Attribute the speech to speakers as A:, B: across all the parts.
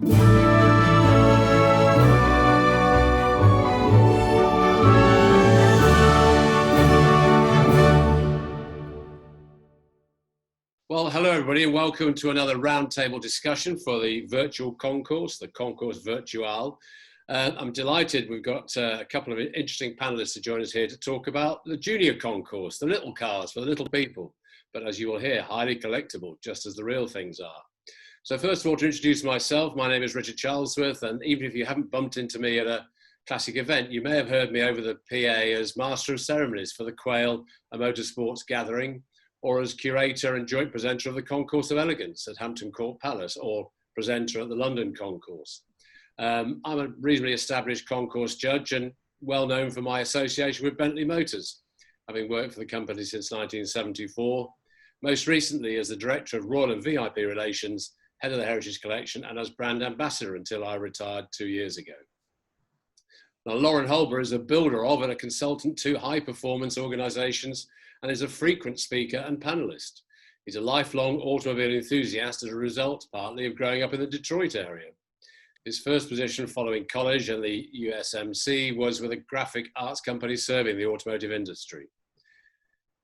A: Well, hello everybody and welcome to another roundtable discussion for the virtual concourse, the Concours Virtual. I'm delighted we've got a couple of interesting panelists to join us here to talk about the junior concourse, the little cars for the little people, but as you will hear, highly collectible, just as the real things are. So first of all, to introduce myself, my name is Richard Charlesworth, and even if you haven't bumped into me at a classic event, you may have heard me over the PA as Master of Ceremonies for the Quail, a motorsports gathering, or as curator and joint presenter of the Concours of Elegance at Hampton Court Palace, or presenter at the London Concours. I'm a reasonably established concourse judge and well known for my association with Bentley Motors, having worked for the company since 1974, most recently as the Director of Royal and VIP Relations, Head of the Heritage Collection, and as brand ambassador until I retired 2 years ago. Now, Lauren Holber is a builder of and a consultant to high performance organizations and is a frequent speaker and panelist. He's a lifelong automobile enthusiast as a result, partly, of growing up in the Detroit area. His first position following college and the USMC was with a graphic arts company serving the automotive industry.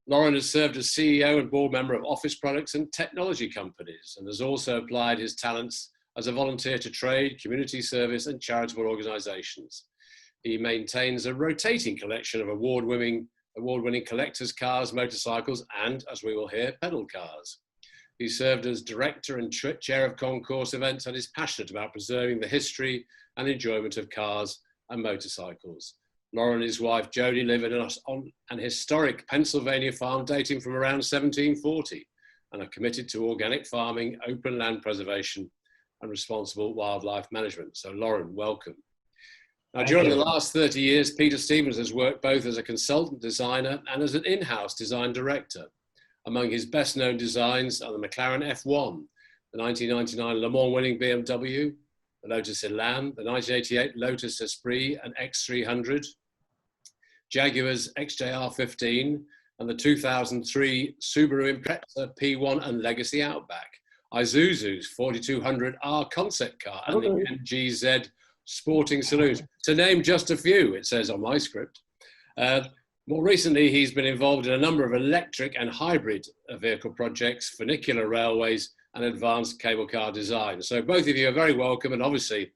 A: Lauren has served as CEO and board member of office products and technology companies and has also applied his talents as a volunteer to trade, community service and charitable organizations. He maintains a rotating collection of award-winning collectors' cars, motorcycles, and, as we will hear, pedal cars. He served as director and chair of concourse events and is passionate about preserving the history and enjoyment of cars and motorcycles. Lauren and his wife Jodie live in on an historic Pennsylvania farm dating from around 1740 and are committed to organic farming, open land preservation, and responsible wildlife management. So Lauren, welcome. Now, during the last 30 years, Peter Stevens has worked both as a consultant designer and as an in-house design director. Among his best-known designs are the McLaren F1, the 1999 Le Mans winning BMW, the Lotus Elan, the 1988 Lotus Esprit and X300, Jaguar's XJR15, and the 2003 Subaru Impreza P1 and Legacy Outback, Isuzu's 4200R concept car, and the MGZ sporting saloons, to name just a few, it says on my script. More recently, he's been involved in a number of electric and hybrid vehicle projects, funicular railways, and advanced cable car design. So both of you are very welcome, and obviously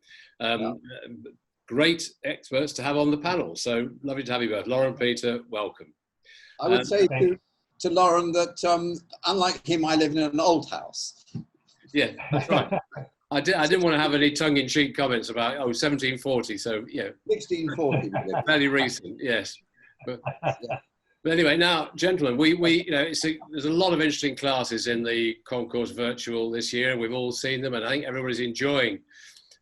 A: great experts to have on the panel. So lovely to have you both. Lauren, Peter, welcome.
B: I would say to Lauren that unlike him, I live in an old house.
A: Yeah, that's right. I didn't want to have any tongue-in-cheek comments about 1740. So yeah,
B: 1640.
A: Fairly recent, yes. But anyway, now, gentlemen, there's a lot of interesting classes in the Concours Virtual this year, and we've all seen them, and I think everybody's enjoying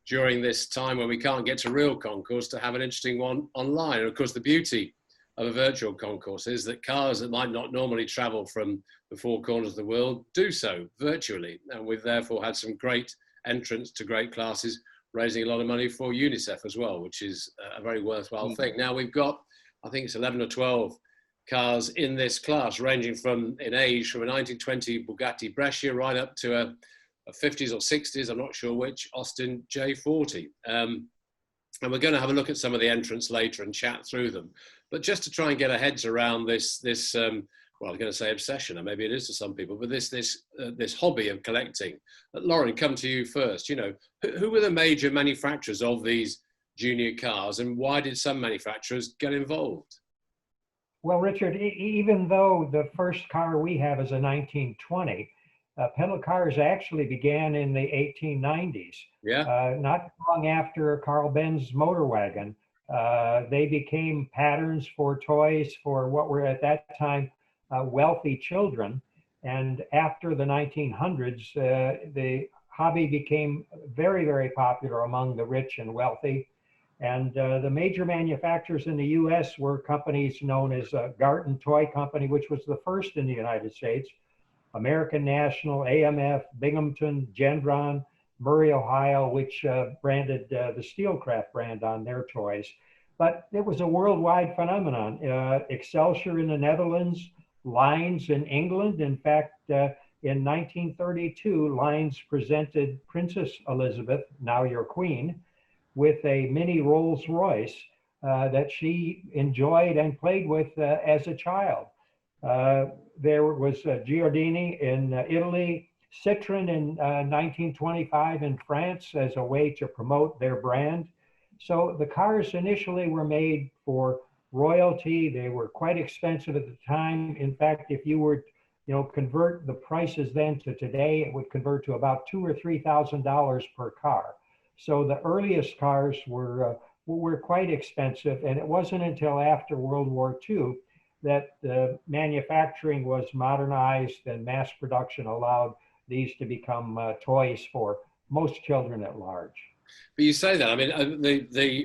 A: during this time when we can't get to real concourse to have an interesting one online. And of course, the beauty of a virtual concourse is that cars that might not normally travel from the four corners of the world do so virtually, and we've therefore had some great entrance to great classes, raising a lot of money for UNICEF as well, which is a very worthwhile thing. Now we've got, I think it's 11 or 12 cars in this class, ranging from, in age, from a 1920 Bugatti Brescia right up to a 50s or 60s, I'm not sure which, Austin J40. And we're going to have a look at some of the entrants later and chat through them. But just to try and get our heads around this well, I was going to say obsession, and maybe it is to some people, but this hobby of collecting. Lauren, come to you first. You know, who were the major manufacturers of these junior cars, and why did some manufacturers get involved?
C: Well, Richard, even though the first car we have is a 1920, pedal cars actually began in the 1890s.
A: Yeah.
C: Not long after Carl Benz motor wagon. They became patterns for toys for what were at that time wealthy children. And after the 1900s, the hobby became very, very popular among the rich and wealthy. And the major manufacturers in the US were companies known as Garton Toy Company, which was the first in the United States, American National, AMF, Binghamton, Gendron, Murray, Ohio, which branded the Steelcraft brand on their toys. But it was a worldwide phenomenon. Excelsior in the Netherlands, Lines in England. In fact, in 1932, Lines presented Princess Elizabeth, now your queen, with a mini Rolls Royce that she enjoyed and played with as a child. There was Giordini in Italy, Citroën in 1925 in France as a way to promote their brand. So the cars initially were made for royalty. They were quite expensive at the time. In fact, if you were, convert the prices then to today, it would convert to about $2,000 or $3,000 per car. So the earliest cars were quite expensive, and it wasn't until after World War II that the manufacturing was modernized and mass production allowed these to become toys for most children at large.
A: But you say that, I mean,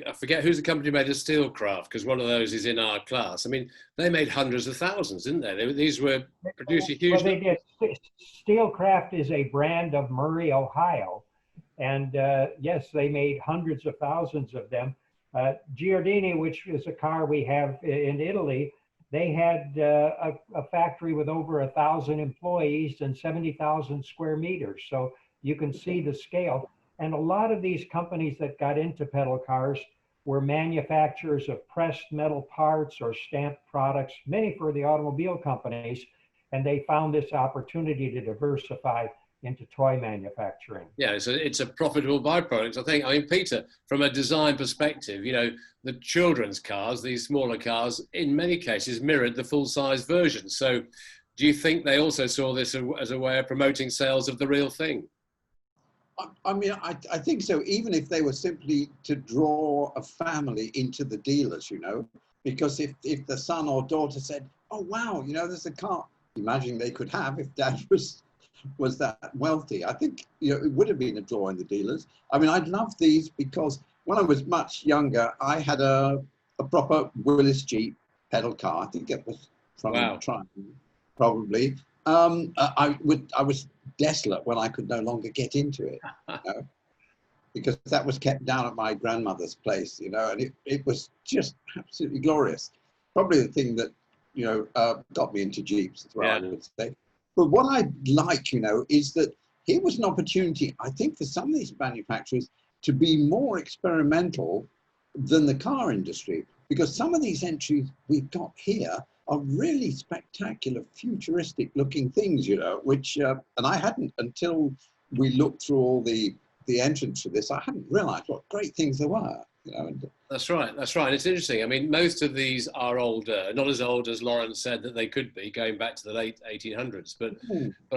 A: I forget who's the company who made the Steelcraft, because one of those is in our class. I mean, they made hundreds of thousands, didn't they? These were producing huge.
C: Well, they did. Steelcraft is a brand of Murray, Ohio. And yes, they made hundreds of thousands of them. Giordini, which is a car we have in Italy, they had a factory with over 1,000 employees and 70,000 square meters. So you can see the scale. And a lot of these companies that got into pedal cars were manufacturers of pressed metal parts or stamped products, many for the automobile companies. And they found this opportunity to diversify into toy manufacturing.
A: Yeah, it's a profitable byproduct, I think. I mean, Peter, from a design perspective, the children's cars, these smaller cars, in many cases mirrored the full-size version. So do you think they also saw this as a way of promoting sales of the real thing?
B: I mean, I think so, even if they were simply to draw a family into the dealers, because if the son or daughter said, oh, wow, there's a car, imagine they could have if dad was that wealthy. I think, it would have been a draw in the dealers. I mean, I love these because when I was much younger, I had a proper Willis Jeep pedal car. I think it was from Triumph, probably. I was desolate when I could no longer get into it, because that was kept down at my grandmother's place, and it was just absolutely glorious. Probably the thing that, got me into Jeeps as well, I would say. But what I like, is that here was an opportunity, I think, for some of these manufacturers to be more experimental than the car industry, because some of these entries we've got here are really spectacular, futuristic looking things, which, and I hadn't, until we looked through all the entrance for this, I hadn't realized what great things there were.
A: That's right. It's interesting. I mean, most of these are older, not as old as Lauren said that they could be, going back to the late 1800s. But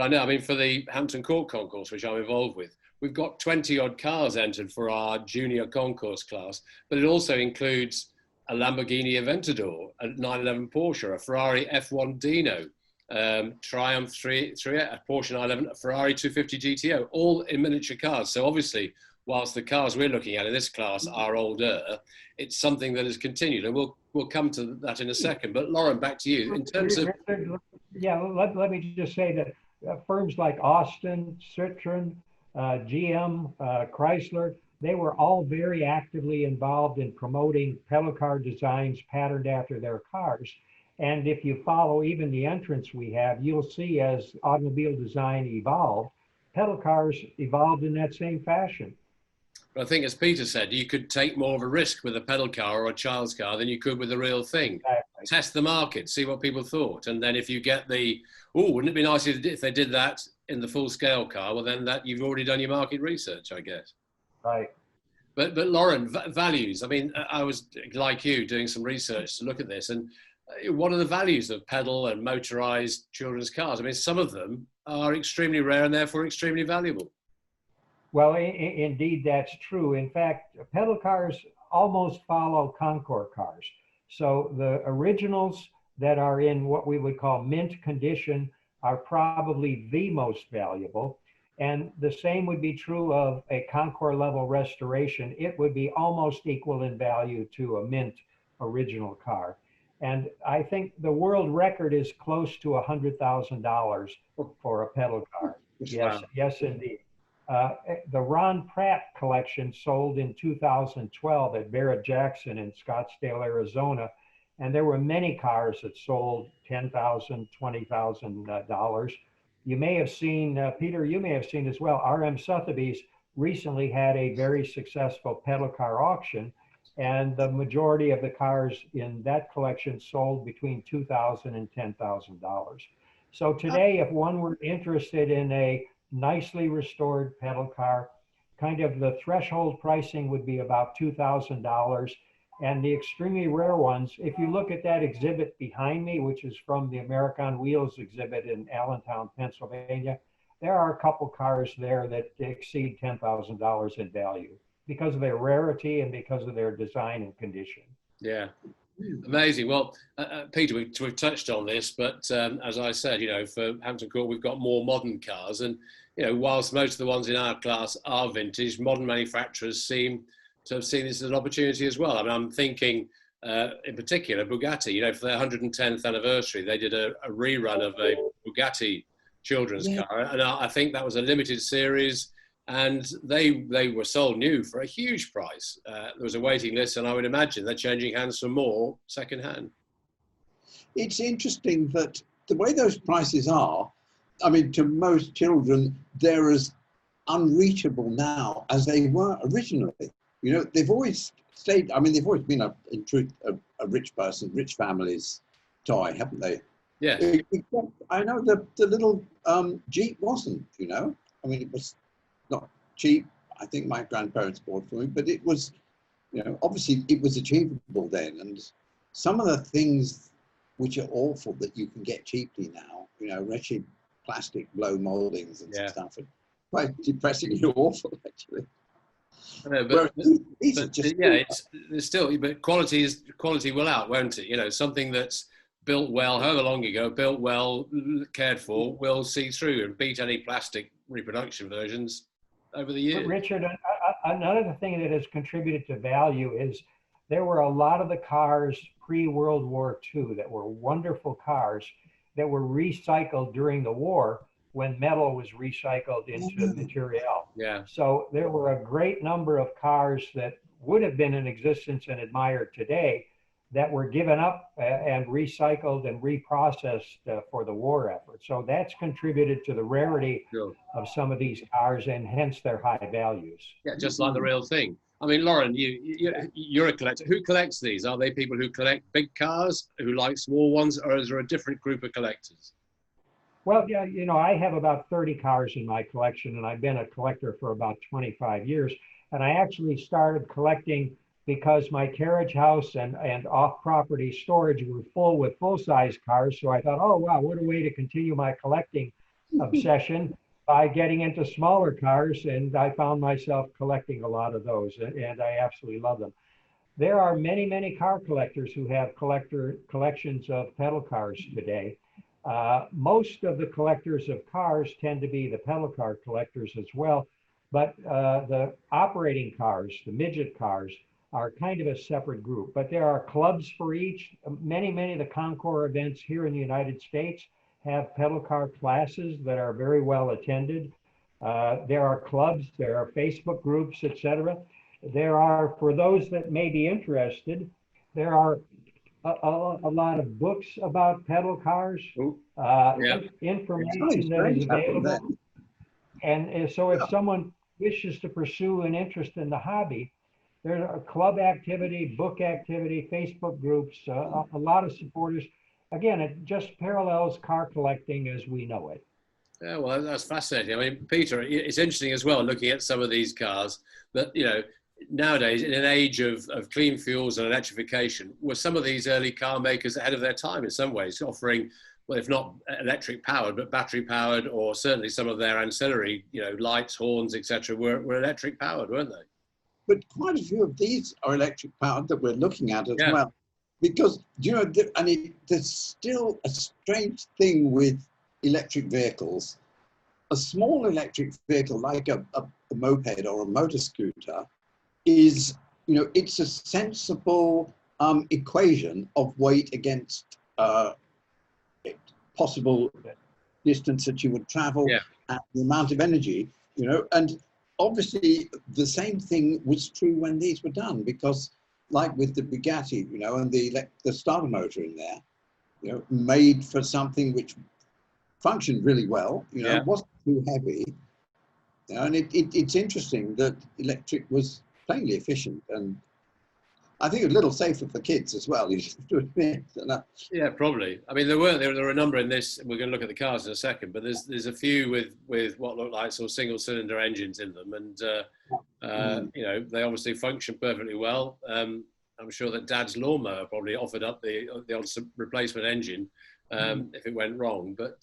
A: I know, I mean, for the Hampton Court Concours, which I'm involved with, we've got 20 odd cars entered for our junior concourse class, but it also includes a Lamborghini Aventador, a 911 Porsche, a Ferrari F1 Dino, Triumph 3, a Porsche 911, a Ferrari 250 GTO, all in miniature cars. So obviously, whilst the cars we're looking at in this class are older, it's something that has continued, and we'll come to that in a second. But Lauren, back to you. In terms of
C: let me just say that firms like Austin, Citroën, GM, Chrysler, they were all very actively involved in promoting pedal car designs patterned after their cars. And if you follow even the entrance we have, you'll see as automobile design evolved, pedal cars evolved in that same fashion.
A: But I think, as Peter said, you could take more of a risk with a pedal car or a child's car than you could with the real thing. Exactly. Test the market, see what people thought. And then if you get wouldn't it be nice if they did that in the full scale car? Well, then you've already done your market research, I guess.
C: Right.
A: But Lauren, values. I mean, I was, like you, doing some research to look at this. And what are the values of pedal and motorized children's cars? I mean, some of them are extremely rare and therefore extremely valuable.
C: Well, indeed, that's true. In fact, pedal cars almost follow Concours cars. So the originals that are in what we would call mint condition are probably the most valuable. And the same would be true of a Concours level restoration. It would be almost equal in value to a mint original car. And I think the world record is close to $100,000 for a pedal car. Yes, yes, indeed. The Ron Pratt collection sold in 2012 at Barrett Jackson in Scottsdale, Arizona. And there were many cars that sold $10,000, $20,000. You may have seen, Peter, you may have seen as well, RM Sotheby's recently had a very successful pedal car auction, and the majority of the cars in that collection sold between $2,000 and $10,000. So today, if one were interested in a nicely restored pedal car, kind of the threshold pricing would be about $2,000. And the extremely rare ones, if you look at that exhibit behind me, which is from the American Wheels exhibit in Allentown, Pennsylvania, there are a couple cars there that exceed $10,000 in value because of their rarity and because of their design and condition.
A: Yeah, amazing. Well, Peter, we've touched on this, but as I said, you know, for Hampton Court, we've got more modern cars, and you know, whilst most of the ones in our class are vintage, modern manufacturers seem to have seen this as an opportunity as well. I mean, I'm thinking in particular Bugatti. You know, for their 110th anniversary, they did a rerun of a Bugatti children's car, and I think that was a limited series, and they were sold new for a huge price. There was a waiting list, and I would imagine they're changing hands for more second hand.
B: It's interesting that the way those prices are, I mean, to most children, they're as unreachable now as they were originally. You know, they've always stayed, I mean, they've always been, in truth, a rich person, rich family's toy, haven't they?
A: Yeah.
B: I know the little Jeep wasn't, you know. I mean, it was not cheap. I think my grandparents bought for me, but it was, you know, obviously it was achievable then. And some of the things which are awful that you can get cheaply now, you know, wretched plastic blow moldings and stuff, are quite depressingly awful, actually.
A: I know, but but quality will out, won't it? You know, something that's built well, however long ago, built well, cared for, will see through and beat any plastic reproduction versions over the years.
C: But Richard, another thing that has contributed to value is there were a lot of the cars pre-World War II that were wonderful cars that were recycled during the war when metal was recycled into material.
A: Yeah.
C: So there were a great number of cars that would have been in existence and admired today that were given up and recycled and reprocessed for the war effort. So that's contributed to the rarity of some of these cars and hence their high values.
A: Yeah, just like the real thing. I mean, Lauren, you're a collector. Who collects these? Are they people who collect big cars, who like small ones, or is there a different group of collectors?
C: Well, yeah, you know, I have about 30 cars in my collection, and I've been a collector for about 25 years. And I actually started collecting because my carriage house and off-property storage were full with full-size cars. So I thought, oh, wow, what a way to continue my collecting obsession by getting into smaller cars. And I found myself collecting a lot of those, and I absolutely love them. There are many, many car collectors who have collections of pedal cars today. Most of the collectors of cars tend to be the pedal car collectors as well, but the operating cars, the midget cars, are kind of a separate group. But there are clubs for each. Many of the Concours events here in the United States have pedal car classes that are very well attended. There are clubs, there are Facebook groups, etc. There are, for those that may be interested, there are a lot of books about pedal cars, information that is available. And so if someone wishes to pursue an interest in the hobby, there's a club activity, book activity, Facebook groups, a lot of supporters. Again, it just parallels car collecting as we know it.
A: Yeah, well, that's fascinating. I mean, Peter, it's interesting as well, looking at some of these cars that, you know, nowadays, in an age of clean fuels and electrification, were some of these early car makers ahead of their time in some ways, offering, well, if not electric powered, but battery powered, or certainly some of their ancillary, you know, lights, horns, etc., were electric powered, weren't they?
B: But quite a few of these are electric powered that we're looking at as well. Because, you know, there's still a strange thing with electric vehicles. A small electric vehicle like a moped or a motor scooter is, you know, it's a sensible equation of weight against possible distance that you would travel and the amount of energy, you know. And obviously the same thing was true when these were done, because like with the Bugatti, you know, and the starter motor in there, you know, made for something which functioned really well. You know,
A: Yeah.
B: it wasn't too heavy. You know, and it's interesting that electric was plainly efficient, and I think a little safer for kids as well. You have to admit.
A: Yeah, probably. I mean, there were a number in this. We're going to look at the cars in a second, but there's a few with what look like sort of single cylinder engines in them, and you know, they obviously function perfectly well. I'm sure that Dad's lawnmower probably offered up the odd replacement engine if it went wrong. But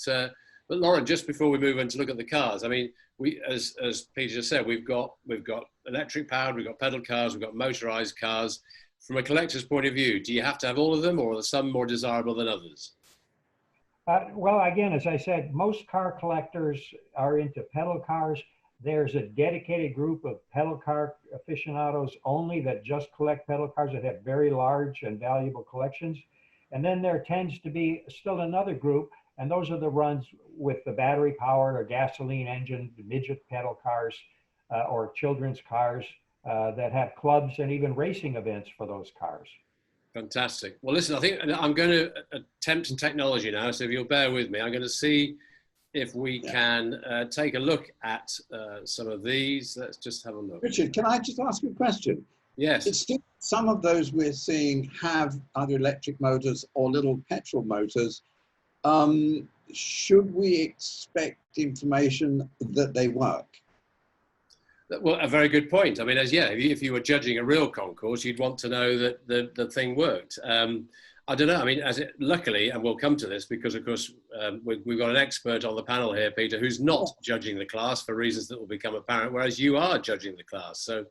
A: Lauren, just before we move on to look at the cars, I mean, we as Peter just said, we've got electric powered, we've got pedal cars, we've got motorized cars. From a collector's point of view, do you have to have all of them, or are some more desirable than others?
C: Well, again, as I said, most car collectors are into pedal cars. There's a dedicated group of pedal car aficionados only that just collect pedal cars, that have very large and valuable collections. And then there tends to be still another group, and those are the ones with the battery powered or gasoline engine, midget pedal cars or children's cars that have clubs and even racing events for those cars.
A: Fantastic. Well, listen, I think I'm going to attempt some technology now, so if you'll bear with me, I'm going to see if we can take a look at some of these. Let's just have a look.
B: Richard, can I just ask you a question?
A: Yes.
B: It's still, some of those we're seeing have either electric motors or little petrol motors. Should we expect information that they work?
A: Well, a very good point. I mean, if you were judging a real concours, you'd want to know that the thing worked. I don't know. I mean, luckily, and we'll come to this because, of course, we've got an expert on the panel here, Peter, who's not judging the class for reasons that will become apparent, whereas you are judging the class. So,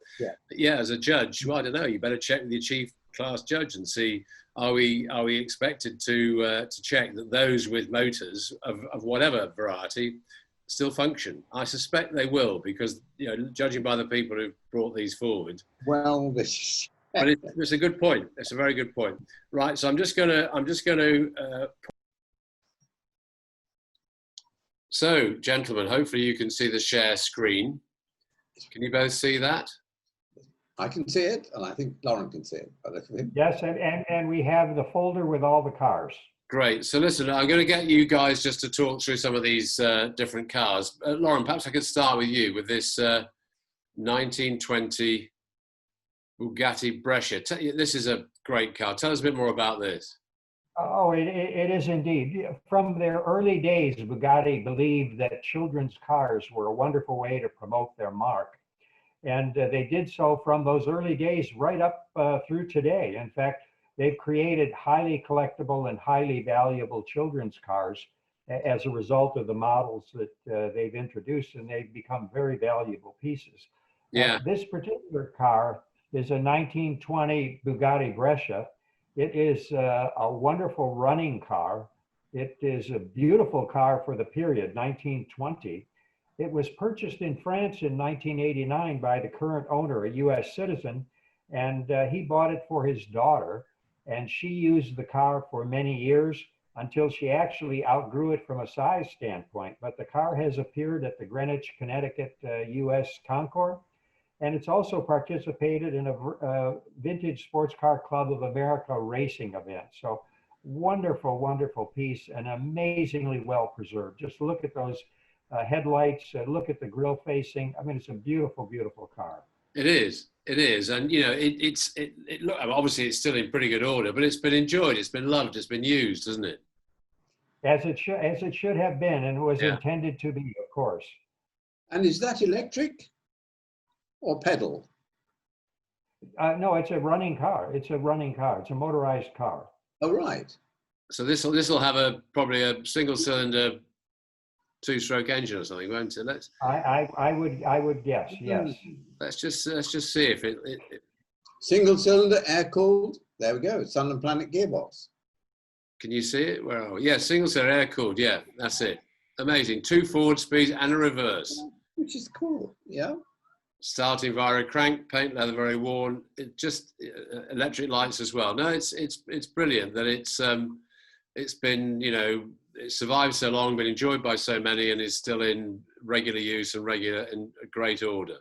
A: yeah, as a judge, well, I don't know. You better check with your chief class judge and see, are we expected to check that those with motors of whatever variety still function? I suspect they will, because, you know, judging by the people who brought these forward.
B: Well,
A: but it's a good point. It's a very good point. Right. So I'm just going to. So, gentlemen, hopefully you can see the share screen. Can you both see that?
B: I can see it, and I think Lauren can see it.
C: Yes, and we have the folder with all the cars.
A: Great. So listen, I'm going to get you guys just to talk through some of these different cars. Lauren, perhaps I could start with you with this 1920 Bugatti Brescia. This is a great car. Tell us a bit more about this.
C: Oh, it is indeed. From their early days, Bugatti believed that children's cars were a wonderful way to promote their mark. And they did so from those early days right up through today. In fact, they've created highly collectible and highly valuable children's cars as a result of the models that they've introduced, and they've become very valuable pieces.
A: Yeah.
C: This particular car is a 1920 Bugatti Brescia. It is a wonderful running car. It is a beautiful car for the period, 1920. It was purchased in France in 1989 by the current owner, a US citizen, and he bought it for his daughter. And she used the car for many years until she actually outgrew it from a size standpoint. But the car has appeared at the Greenwich, Connecticut US Concours, and it's also participated in a Vintage Sports Car Club of America racing event. So wonderful, wonderful piece, and amazingly well preserved. Just look at those headlights, look at the grille facing. I mean, it's a beautiful, beautiful car.
A: It is. It is, and you know, look, obviously it's still in pretty good order, but it's been enjoyed, it's been loved, it's been used, hasn't it?
C: As it should have been, and was intended to be, of course.
B: And is that electric or pedal?
C: No, it's a running car. It's a running car. It's a motorized car.
B: Oh, right.
A: So this will have probably a single cylinder 2-stroke engine or something, won't it?
C: I would guess, yes.
A: Let's just see if it
B: single cylinder, air cooled. There we go. Sun and Planet gearbox.
A: Can you see it? Where are we? Yeah, single cylinder, air cooled. Yeah, that's it. Amazing. 2 forward speeds and a reverse.
B: Which is cool. Yeah.
A: Starting via a crank, paint leather, very worn. It just electric lights as well. No, it's brilliant that it's been, you know, it survived so long, been enjoyed by so many, and is still in regular use and in great order.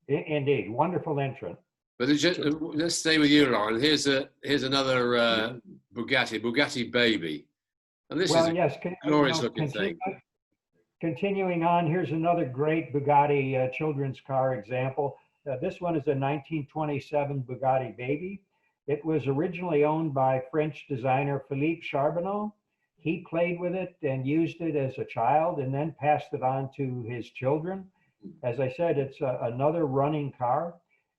C: Indeed, wonderful entrant.
A: But let's stay with you, Lauren. Here's another Bugatti Baby. And this is
C: Well,
A: a
C: yes,
A: glorious looking thing.
C: continuing on, here's another great Bugatti children's car example. This one is a 1927 Bugatti Baby. It was originally owned by French designer Philippe Charbonneau. He played with it and used it as a child and then passed it on to his children. As I said, it's another running car.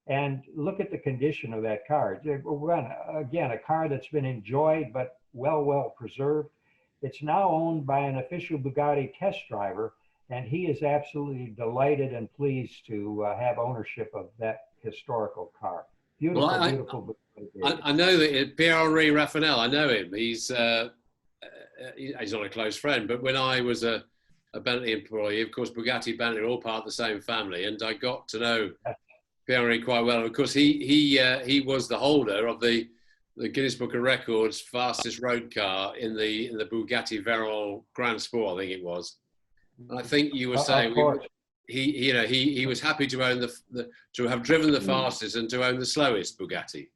C: And look at the condition of that car. Again, a car that's been enjoyed but well preserved. It's now owned by an official Bugatti test driver, and he is absolutely delighted and pleased to have ownership of that historical car. Beautiful,
A: Well,
C: beautiful.
A: I know that Pierre-Henri Raffanel, I know him. He's not a close friend, but when I was a Bentley employee, of course, Bugatti and Bentley are all part of the same family, and I got to know Pierre-Henri quite well. And of course, he was the holder of the Guinness Book of Records fastest road car in the Bugatti Veyron Grand Sport, I think it was. And I think you were saying he was happy to own to have driven the fastest and to own the slowest Bugatti.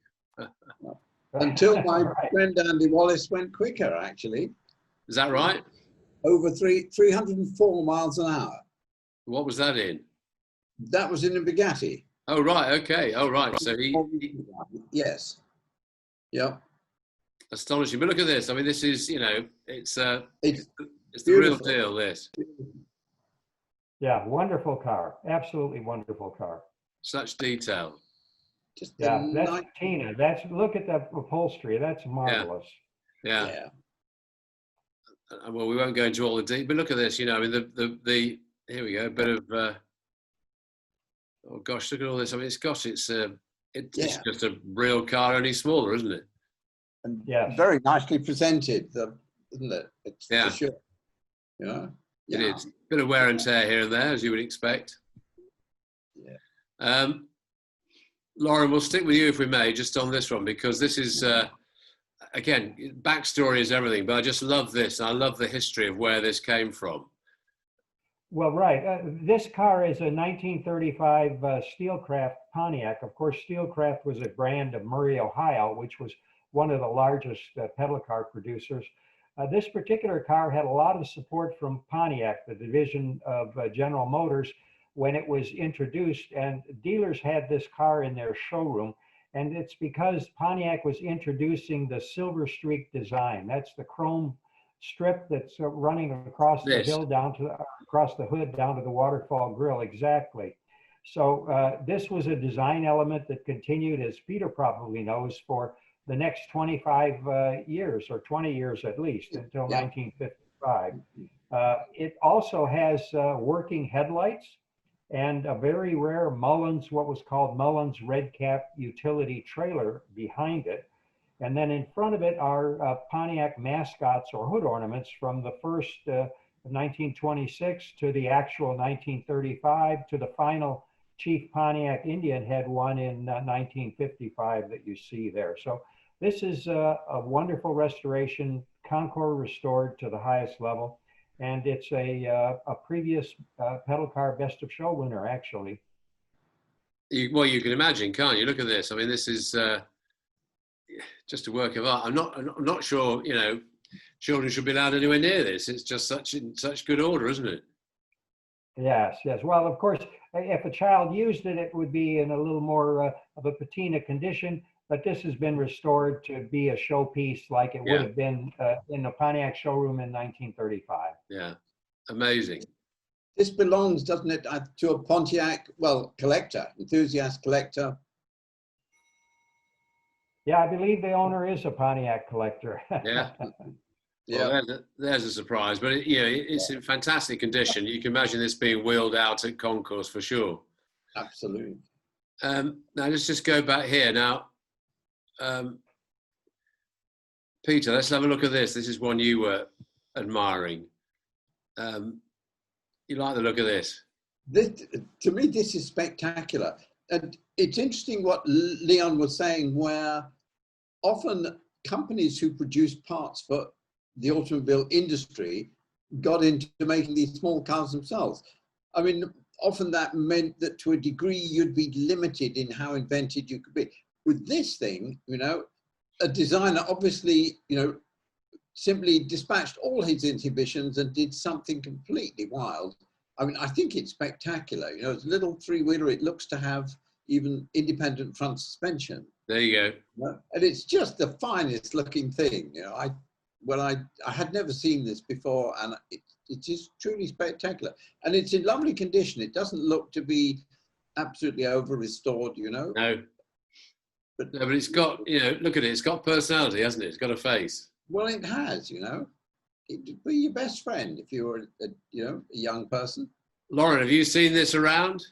B: Until my friend Andy Wallace went quicker, actually.
A: Is that right?
B: Over 304 miles an hour.
A: What was that in?
B: That was in a Bugatti.
A: Oh, right. Okay. Oh, right. So
B: yes. Yep.
A: Astonishing. But look at this. I mean, this is, it's the real deal, this.
C: Yeah, wonderful car. Absolutely wonderful car.
A: Such detail.
B: Just
C: that's Tina. Look at the upholstery. That's marvelous.
A: Yeah. Well, we won't go into all the details, but look at this. I mean, here we go. A bit of oh gosh, look at all this. I mean, it's just a real car, only smaller, isn't it?
B: And very nicely presented, isn't it? It's for sure.
A: It is. Bit of wear and tear here and there, as you would expect.
B: Yeah.
A: Lauren, we'll stick with you if we may, just on this one, because this is, again, backstory is everything, but I just love this. I love the history of where this came from.
C: Well, right. This car is a 1935 Steelcraft Pontiac. Of course, Steelcraft was a brand of Murray, Ohio, which was one of the largest pedal car producers. This particular car had a lot of support from Pontiac, the division of General Motors, when it was introduced, and dealers had this car in their showroom. And it's because Pontiac was introducing the Silver Streak design. That's the chrome strip that's running across the hill across the hood down to the waterfall grill. Exactly. So this was a design element that continued, as Peter probably knows, for the next 25 years, or 20 years at least, until 1955. It also has working headlights and a very rare Mullins, what was called Mullins Red Cap utility trailer behind it. And then in front of it are Pontiac mascots or hood ornaments from the first 1926 to the actual 1935 to the final Chief Pontiac Indian had one in 1955 that you see there. So this is a wonderful restoration, Concours restored to the highest level. And it's a previous pedal car best of show winner, actually.
A: Well, you can imagine, can't you? Look at this. I mean, this is just a work of art. I'm not sure, children should be allowed anywhere near this. It's just such good order, isn't it?
C: Yes. Well, of course, if a child used it, it would be in a little more of a patina condition. But this has been restored to be a showpiece like it would have been in the Pontiac showroom in 1935.
A: Yeah, amazing.
B: This belongs, doesn't it, to a Pontiac, collector, enthusiast collector.
C: Yeah, I believe the owner is a Pontiac collector.
A: Yeah. Well, there's a surprise, but it's in fantastic condition. You can imagine this being wheeled out at Concours for sure.
B: Absolutely.
A: Now let's just go back here now. Peter, let's have a look at this. This is one you were admiring. You like the look of this?
B: To me, this is spectacular. And it's interesting what Leon was saying, where often companies who produce parts for the automobile industry got into making these small cars themselves. I mean, often that meant that to a degree you'd be limited in how inventive you could be. With this thing, a designer obviously, simply dispatched all his inhibitions and did something completely wild. I mean, I think it's spectacular. You know, it's a little three-wheeler. It looks to have even independent front suspension.
A: There you go.
B: You know? And it's just the finest looking thing. You know, I had never seen this before, and it is truly spectacular. And it's in lovely condition. It doesn't look to be absolutely over restored, you know.
A: No. But it's got, you know, look at it. It's got personality, hasn't it? It's got a face.
B: Well, it has, you know. It'd be your best friend if you were, you know, a young person.
A: Lauren, have you seen this around?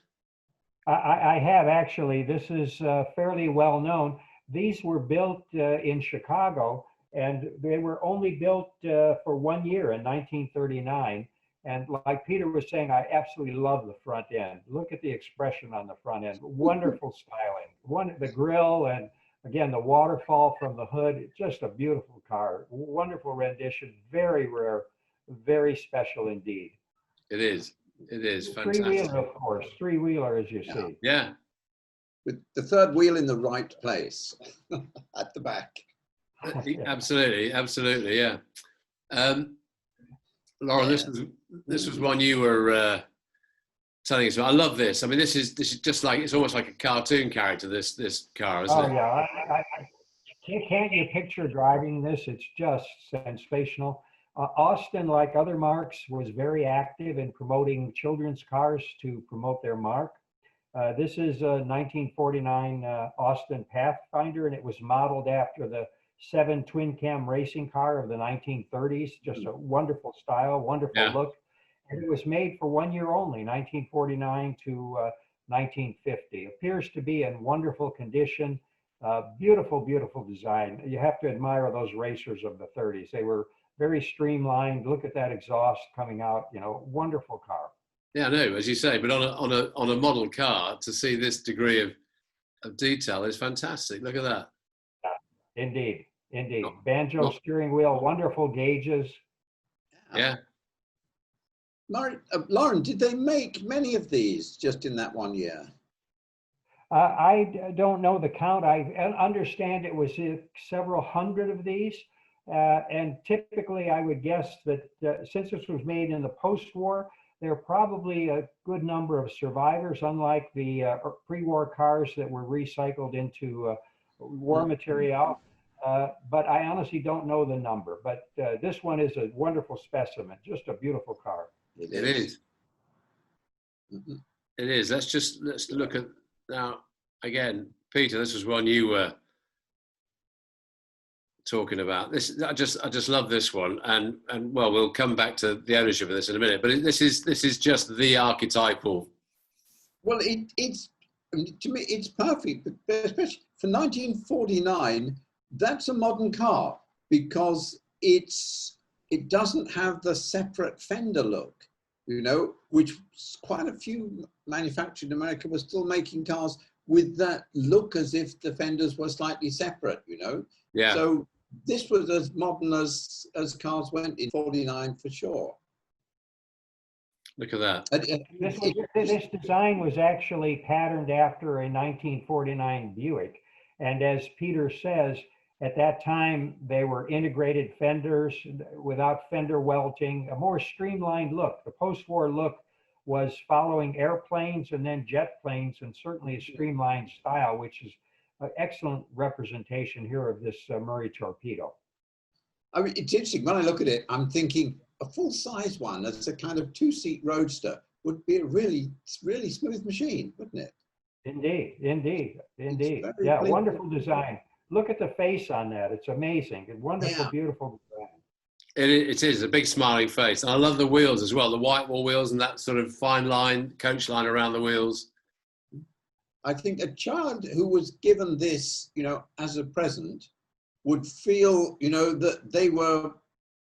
C: I have actually. This is fairly well known. These were built in Chicago, and they were only built for 1 year in 1939. And like Peter was saying, I absolutely love the front end. Look at the expression on the front end. Wonderful styling. The grille, and again, the waterfall from the hood. Just a beautiful car. Wonderful rendition. Very rare. Very special indeed.
A: It is. It is fantastic.
C: Three-wheeler, of course. Three-wheeler, as you see.
A: Yeah.
B: With the third wheel in the right place at the back.
A: Absolutely. Absolutely. Yeah. Lauren, this was one you were telling us about. I love this. I mean, this is just like, it's almost like a cartoon character. This car, isn't it?
C: Oh yeah, can't you picture driving this? It's just sensational. Austin, like other marques, was very active in promoting children's cars to promote their marque. This is a 1949 Austin Pathfinder, and it was modeled after the 7 twin cam racing car of the 1930s. Just a wonderful style, wonderful look. And it was made for 1 year only, 1949 to 1950. Appears to be in wonderful condition. Beautiful, beautiful design. You have to admire those racers of the 30s. They were very streamlined. Look at that exhaust coming out. You know, wonderful car.
A: Yeah, no, as you say, but on a model car, to see this degree of detail is fantastic. Look at that.
C: Indeed. Banjo steering wheel, wonderful gauges.
A: Yeah.
B: Lauren, did they make many of these just in that 1 year?
C: I don't know the count. I understand it was several hundred of these. And typically, I would guess that since this was made in the post-war, there are probably a good number of survivors, unlike the pre-war cars that were recycled into war material. But I honestly don't know the number. But this one is a wonderful specimen, just a beautiful car.
A: It is. Mm-hmm. It is. Let's look at now again, Peter. This was one you were talking about. This I just love this one, and well, we'll come back to the ownership of this in a minute. But this is just the archetypal.
B: Well, it's to me it's perfect, but especially for 1949. That's a modern car because it doesn't have the separate fender look, you know, which quite a few manufacturers in America were still making cars with that look as if the fenders were slightly separate, you know.
A: Yeah.
B: So this was as modern as cars went in 49 for sure.
A: Look at that.
C: This design was actually patterned after a 1949 Buick. And as Peter says, at that time, they were integrated fenders without fender welting, a more streamlined look. The post-war look was following airplanes and then jet planes, and certainly a streamlined style, which is an excellent representation here of this Murray Torpedo.
B: I mean, it's interesting. When I look at it, I'm thinking a full-size one as a kind of two-seat roadster would be a really smooth machine, wouldn't it?
C: Indeed. Yeah, wonderful design. Look at the face on that. It's amazing. Wonderful, beautiful design.
A: It is a big smiling face. And I love the wheels as well, the white wall wheels and that sort of fine line, coach line around the wheels.
B: I think a child who was given this, you know, as a present would feel, you know, that they were,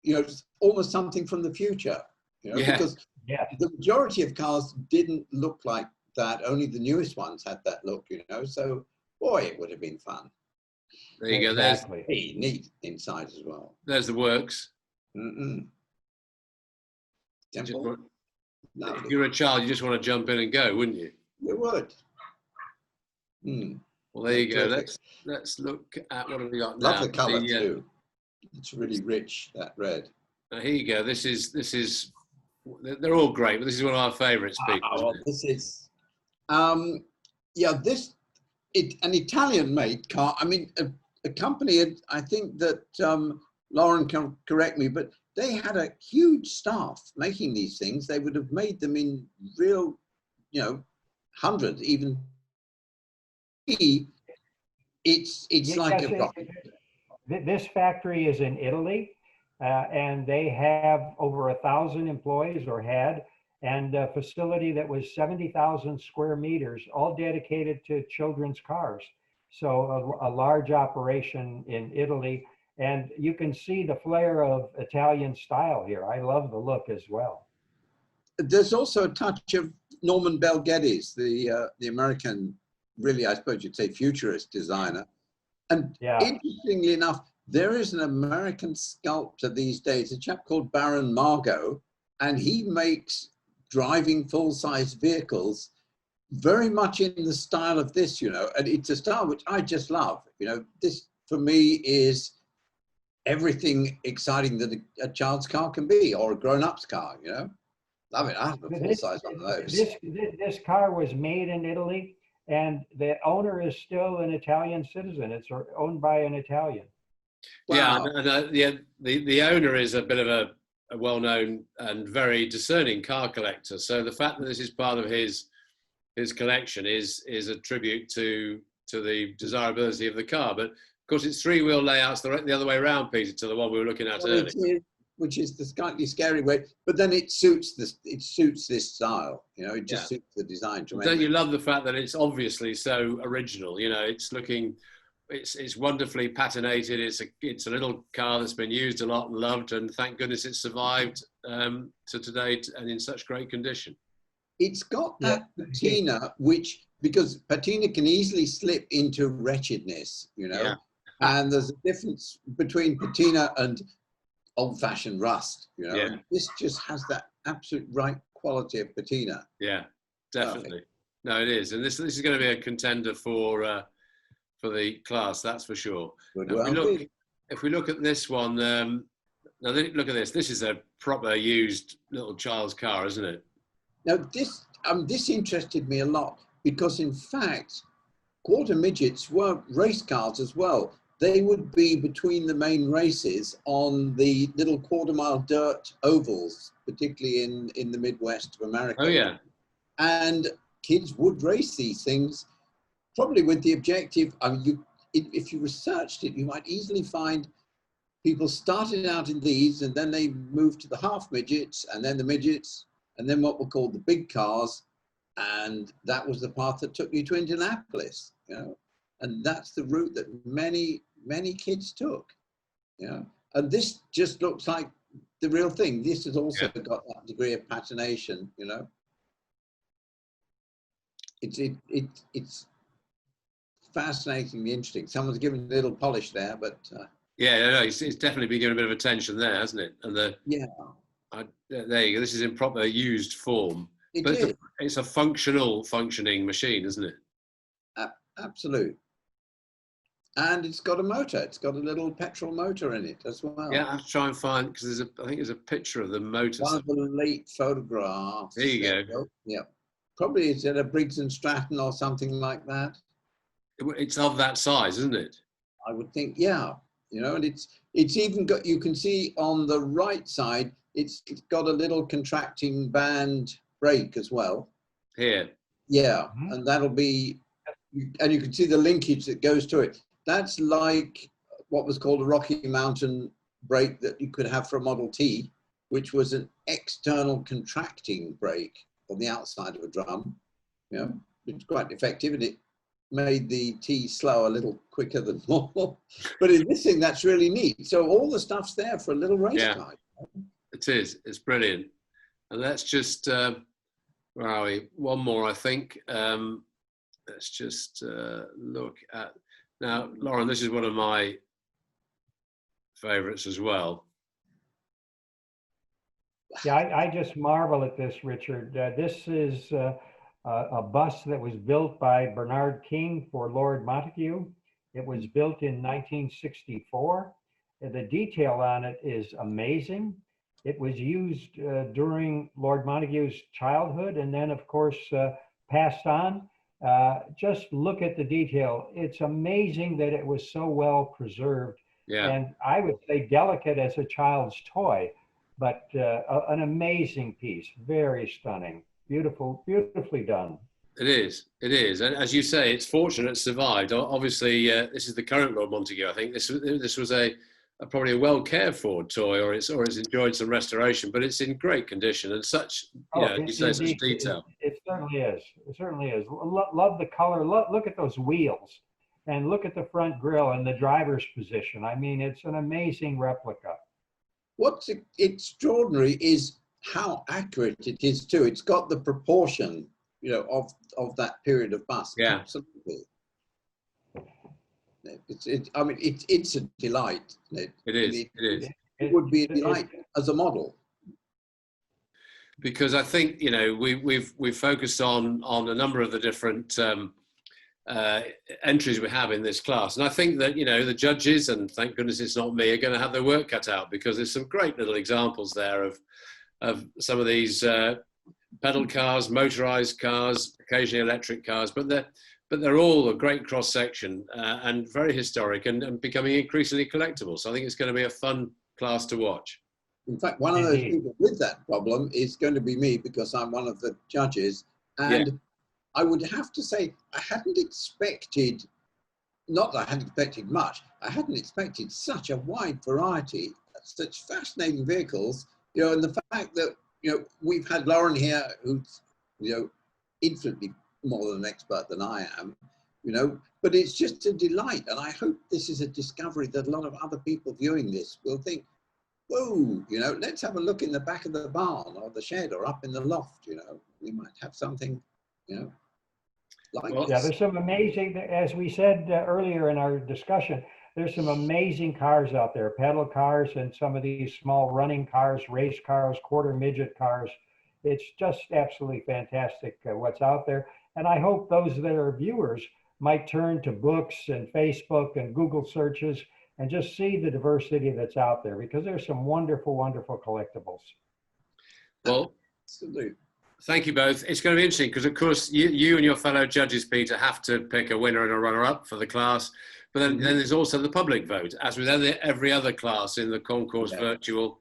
B: you know, almost something from the future, you know, because the majority of cars didn't look like that. Only the newest ones had that look, you know, so boy, it would have been fun.
A: There you go. There's
B: neat inside as well.
A: There's the works.
B: Temple.
A: If you're a child, you just want to jump in and go, wouldn't you?
B: You would.
A: Well, there you go. Let's look at what have we got now.
B: Love the colour too. It's really rich, that red.
A: Now, here you go. They're all great, but this is one of our favourites, Pete.
B: Well, this is, yeah, an Italian made car. I mean, a company, I think that Lauren can correct me, but they had a huge staff making these things. They would have made them in real, hundreds, even. It's
C: Yes,
B: like a rocket.
C: This factory is in Italy, and they have over 1,000 employees, or had, and a facility that was 70,000 square meters, all dedicated to children's cars. So a large operation in Italy, and you can see the flair of Italian style here. I love the look as well.
B: There's also a touch of Norman Bel Geddes, the American, really, I suppose you'd say, futurist designer. And
C: yeah,
B: interestingly enough, there is an American sculptor these days, a chap called Baron Margot, and he makes driving full-size vehicles very much in the style of this, and it's a style which I just love. This for me is everything exciting that a child's car can be, or a grown-up's car, Love it. I have a full-size one of those.
C: This car was made in Italy, and the owner is still an Italian citizen. It's owned by an Italian.
B: Wow.
A: Yeah, the owner is a bit of a well-known and very discerning car collector. So the fact that this is part of his collection is a tribute to the desirability of the car. But of course, it's three-wheel layouts the other way around, Peter, to the one we were looking at earlier.
B: Which is the slightly scary way, but then it suits this style. It just suits the design.
A: Don't you love the fact that it's obviously so original? It's wonderfully patinated. It's a little car that's been used a lot and loved, and thank goodness it's survived to today and in such great condition.
B: It's got that patina, because patina can easily slip into wretchedness,
A: Yeah.
B: And there's a difference between patina and old-fashioned rust.
A: Yeah.
B: This just has that absolute right quality of patina.
A: Yeah, definitely. Perfect. No, it is, and this is going to be a contender for the class, that's for sure. If we look at this one, now look at this. This is a proper used little child's car, isn't it?
B: Now this interested me a lot, because in fact, quarter midgets were race cars as well. They would be between the main races on the little quarter-mile dirt ovals, particularly in the Midwest of America.
A: Oh, yeah.
B: And kids would race these things, probably with the objective, if you researched it, you might easily find people started out in these, and then they moved to the half midgets, and then the midgets, and then what were called the big cars. And that was the path that took you to Indianapolis, And that's the route that many kids took, And this just looks like the real thing. This has also got that degree of patination, It's fascinatingly interesting. Someone's given a little polish there, but
A: it's definitely been given a bit of attention there, hasn't it? And there you go. This is in proper used form, it's a functioning machine, isn't it?
B: Absolute. And it's got a motor. It's got a little petrol motor in it as well.
A: Yeah, I have to try and find, because I think there's a picture of the motor.
B: One of the late photographs.
A: There you go.
B: Yeah. Probably it's at a Briggs and Stratton or something like that.
A: It's of that size, isn't it?
B: I would think, yeah. And it's even got, you can see on the right side, it's got a little contracting band brake as well.
A: Here.
B: Yeah, and that'll be, and you can see the linkage that goes to it. That's like what was called a Rocky Mountain brake that you could have for a Model T, which was an external contracting brake on the outside of a drum. It's quite effective, and it made the T slow a little quicker than normal. But in this thing, that's really neat. So all the stuff's there for a little race car.
A: It is. It's brilliant. And let's just, where are we? One more, I think. Let's just look at, now, Lauren, this is one of my favorites as well.
C: Yeah, I just marvel at this, Richard. This is a bus that was built by Bernard King for Lord Montagu. It was built in 1964, The detail on it is amazing. It was used during Lord Montagu's childhood and then, of course, passed on. Just look at the detail. It's amazing that it was so well preserved.
A: Yeah.
C: And I would say delicate as a child's toy, but an amazing piece, very stunning, beautiful, beautifully done.
A: It is. It is. And as you say, it's fortunate it survived. Obviously, this is the current Lord Montagu. I think this was probably a well cared for toy, or it's enjoyed some restoration, but it's in great condition and such, you say, such detail.
C: It certainly is. It certainly is. Love the color. Look at those wheels, and look at the front grille and the driver's position. I mean, it's an amazing replica.
B: What's extraordinary is how accurate it is too. It's got the proportion, of that period of bust.
A: Yeah,
B: absolutely. I mean, it's a delight.
A: It is.
B: It would be a delight as a model.
A: Because I think we've focused on a number of the different entries we have in this class, and I think that the judges, and thank goodness it's not me, are going to have their work cut out, because there's some great little examples there of some of these pedal cars, motorized cars, occasionally electric cars, but they're all a great cross section and very historic and becoming increasingly collectible. So I think it's going to be a fun class to watch.
B: In fact, one of those people with that problem is going to be me, because I'm one of the judges. And I would have to say, I hadn't expected, not that I hadn't expected much, I hadn't expected such a wide variety, such fascinating vehicles, and the fact that, we've had Lauren here, who's, infinitely more than an expert than I am, but it's just a delight. And I hope this is a discovery that a lot of other people viewing this will think, whoa, let's have a look in the back of the barn or the shed or up in the loft, we might have something, like this.
C: Yeah, there's some amazing, as we said earlier in our discussion, there's some amazing cars out there, pedal cars and some of these small running cars, race cars, quarter midget cars. It's just absolutely fantastic what's out there. And I hope those that are viewers might turn to books and Facebook and Google searches and just see the diversity that's out there, because there's some wonderful, wonderful collectibles.
A: Well,
B: absolutely.
A: Thank you both. It's going to be interesting because, of course, you and your fellow judges, Peter, have to pick a winner and a runner-up for the class. But then there's also the public vote, as with every other class in the Concours Virtual.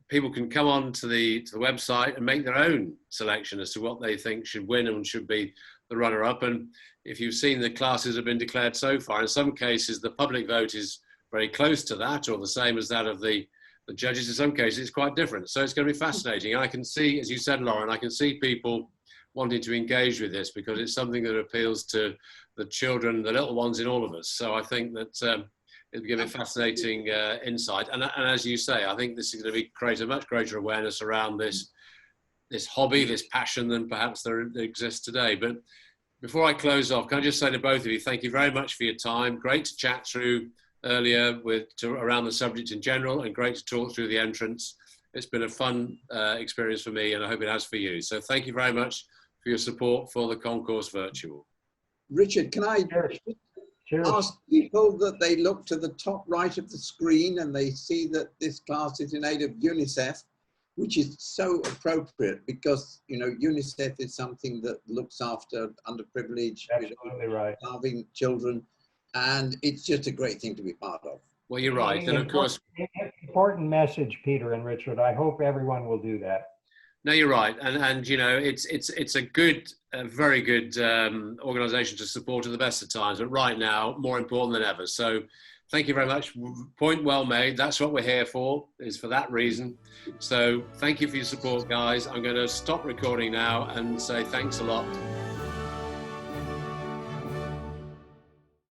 A: People can come on to the website and make their own selection as to what they think should win and should be the runner-up. And if you've seen the classes have been declared so far, in some cases the public vote is very close to that, or the same as that of the judges. In some cases it's quite different. So it's going to be fascinating. And I can see, as you said, Lauren, I can see people wanting to engage with this because it's something that appeals to the children, the little ones in all of us. So I think that it'll give a fascinating insight. And as you say, I think this is going to create a much greater awareness around this hobby, this passion than perhaps there exists today. But before I close off, can I just say to both of you, thank you very much for your time. Great to chat through earlier around the subject in general, and great to talk through the entrance. It's been a fun experience for me, and I hope it has for you. So thank you very much for your support for the Concours Virtual.
B: Richard, can I ask people that they look to the top right of the screen and they see that this class is in aid of UNICEF, which is so appropriate because, UNICEF is something that looks after underprivileged, starving children, and it's just a great thing to be part of. Well,
A: you're right. And of course,
C: important message, Peter and Richard. I hope everyone will do that.
A: No, you're right, and it's a very good organisation to support at the best of times, but right now more important than ever. So, thank you very much. Point well made. That's what we're here for. Is for that reason. So, thank you for your support, guys. I'm going to stop recording now and say thanks a lot.